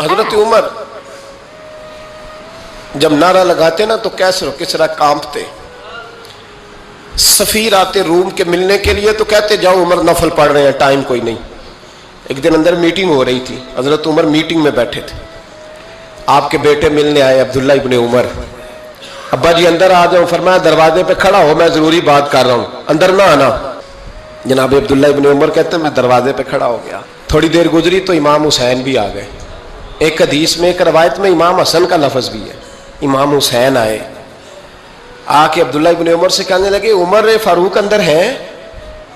حضرت عمر جب نعرہ لگاتے نا تو کیسر و کسرا کانپتے. سفیر آتے روم کے ملنے کے لیے تو کہتے جاؤ عمر نفل پڑھ رہے ہیں، ٹائم کوئی نہیں. ایک دن اندر میٹنگ ہو رہی تھی، حضرت عمر میٹنگ میں بیٹھے تھے. آپ کے بیٹے ملنے آئے عبداللہ ابن عمر. ابا جی اندر آ جاؤ. فرمایا دروازے پہ کھڑا ہو، میں ضروری بات کر رہا ہوں، اندر نہ آنا. جناب عبداللہ ابن عمر کہتے ہیں میں دروازے پہ کھڑا ہو گیا. تھوڑی دیر گزری تو امام حسین بھی آ گئے. ایک حدیث میں، ایک روایت میں امام حسن کا لفظ بھی ہے. امام حسین آئے، آ کے عبداللہ ابن عمر سے کہنے لگے عمر فاروق اندر ہے؟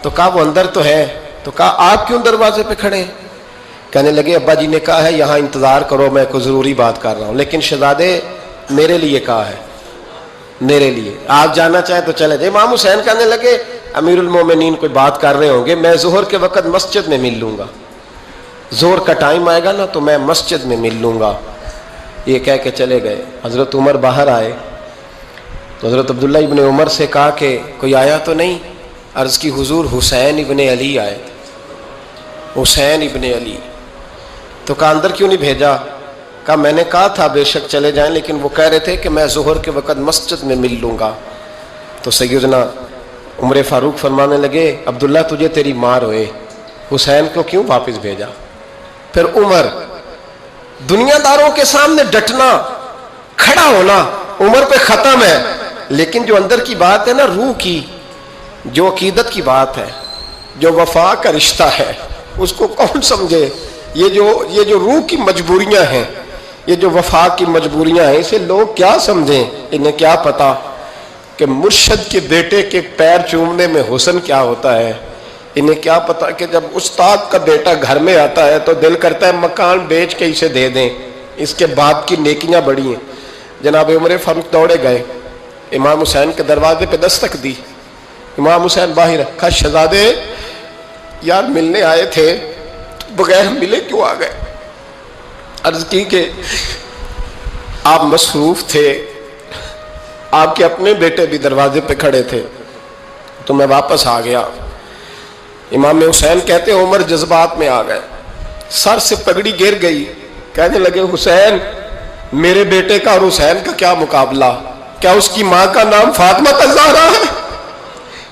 تو کہا وہ اندر تو ہے. تو کہا آپ کیوں دروازے پہ کھڑے ہیں؟ کہنے لگے ابا جی نے کہا ہے یہاں انتظار کرو، میں کوئی ضروری بات کر رہا ہوں. لیکن شہزادے میرے لیے کہا ہے، میرے لیے، آپ جانا چاہیں تو چلے جائیں. امام حسین کہنے لگے امیر المومنین کوئی بات کر رہے ہوں گے، میں ظہر کے وقت مسجد میں مل لوں گا، ظہر کا ٹائم آئے گا نا تو میں مسجد میں مل لوں گا. یہ کہہ کے چلے گئے. حضرت عمر باہر آئے تو حضرت عبداللہ ابن عمر سے کہا کہ کوئی آیا تو نہیں؟ عرض کی حضور حسین ابن علی آئے. حسین ابن علی. تو کہا اندر کیوں نہیں بھیجا؟ کہا میں نے کہا تھا بے شک چلے جائیں، لیکن وہ کہہ رہے تھے کہ میں ظہر کے وقت مسجد میں مل لوں گا. تو سیدنا عمر فاروق فرمانے لگے عبداللہ تجھے تیری مار ہوئے، حسین کو کیوں واپس بھیجا؟ پھر عمر دنیا داروں کے سامنے ڈٹنا، کھڑا ہونا عمر پہ ختم ہے، لیکن جو اندر کی بات ہے نا، روح کی، جو عقیدت کی بات ہے، جو وفا کا رشتہ ہے، اس کو کون سمجھے؟ یہ جو روح کی مجبوریاں ہیں، یہ جو وفا کی مجبوریاں ہیں، اسے لوگ کیا سمجھیں؟ انہیں کیا پتا کہ مرشد کے بیٹے کے پیر چومنے میں حسن کیا ہوتا ہے. انہیں کیا پتا کہ جب استاد کا بیٹا گھر میں آتا ہے تو دل کرتا ہے مکان بیچ کے اسے دے دیں، اس کے باپ کی نیکیاں بڑی ہیں. جناب عمر فاروق دوڑے گئے، امام حسین کے دروازے پہ دستک دی. امام حسین باہر. کہا شہزادے یار ملنے آئے تھے، بغیر ملے کیوں آ گئے؟ عرض کی کہ آپ مصروف تھے، آپ کے اپنے بیٹے بھی دروازے پہ کھڑے تھے تو میں واپس آ گیا. امام حسین کہتے ہیں عمر جذبات میں آ گئے، سر سے پگڑی گر گئی. کہنے لگے حسین میرے بیٹے کا اور حسین کا کیا مقابلہ؟ کیا اس کی ماں کا نام فاطمہ الزہرا ہے؟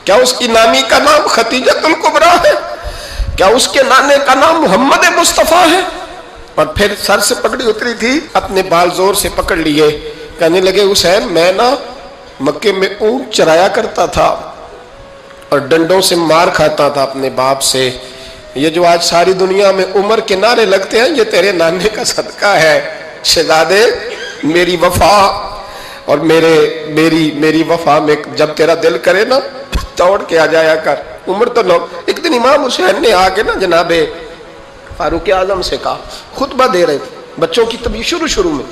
کیا اس کی نانی کا نام خدیجۃ الکبریٰ ہے؟ کیا اس کے نانے کا نام محمد مصطفیٰ ہے؟ اور پھر سر سے پگڑی اتری تھی، اپنے بال زور سے پکڑ لیے. کہنے لگے حسین میں نا مکے میں اونٹ چرایا کرتا تھا اور ڈنڈوں سے مار کھاتا تھا اپنے باپ سے. یہ جو آج ساری دنیا میں عمر کے نعرے لگتے ہیں یہ تیرے نانے کا صدقہ ہے. شہزادے میری وفا اور میری وفا میں جب تیرا دل کرے نا توڑ کے آ جایا کر. عمر تو لوگ. ایک دن امام حسین نے آ کے نا جناب فاروق اعظم سے کہا، خطبہ دے رہے تھے بچوں کی طبیعت شروع میں،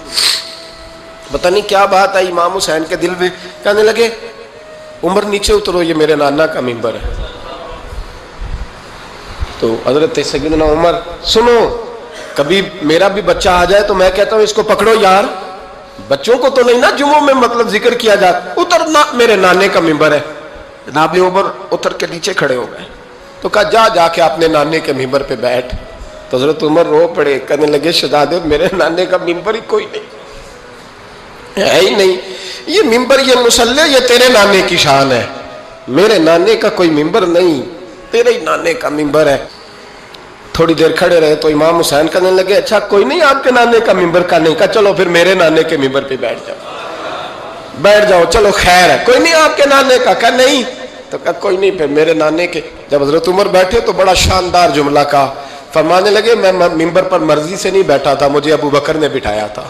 پتہ نہیں کیا بات آئی امام حسین کے دل میں. کہنے لگے عمر نیچے اترو، یہ میرے نانا کا ممبر ہے. تو حضرت سیدنا عمر سنو، کبھی میرا بھی بچہ آ جائے تو میں کہتا ہوں اس کو پکڑو یار، بچوں کو تو نہیں نا جمعوں میں مطلب ذکر کیا جاتا، اترنا میرے نانے کا ممبر ہے. جناب عمر اتر کے نیچے کھڑے ہو گئے. تو کہا جا کے اپنے نانے کے ممبر پہ بیٹھ. تو حضرت عمر رو پڑے. کہنے لگے شہزادے میرے نانے کا ممبر ہی کوئی نہیں ہے ہی نہیں، یہ ممبر یہ مصلی یہ تیرے نانے کی شان ہے، میرے نانے کا کوئی ممبر نہیں، تیرے ہی نانے کا ممبر ہے. تھوڑی دیر کھڑے رہے تو امام حسین کہنے لگے اچھا کوئی نہیں آپ کے نانے کا ممبر کا نہیں؟ کہا چلو پھر میرے نانے کے ممبر پہ بیٹھ جاؤ چلو خیر ہے. کوئی نہیں آپ کے نانے کا؟ کہا نہیں. تو کہا کوئی نہیں پھر میرے نانے کے. جب حضرت عمر بیٹھے تو بڑا شاندار جملہ کہا. فرمانے لگے میں ممبر پر مرضی سے نہیں بیٹھا تھا، مجھے ابو بکر نے بٹھایا تھا،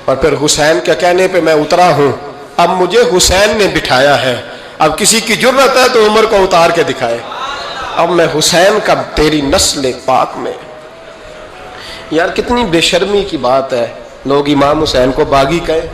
اور پھر حسین کے کہنے پہ میں اترا ہوں، اب مجھے حسین نے بٹھایا ہے. اب کسی کی جرت ہے تو عمر کو اتار کے دکھائے، اب میں حسین کا تیری نسل پاک میں. یار کتنی بے شرمی کی بات ہے، لوگ امام حسین کو باغی کہیں.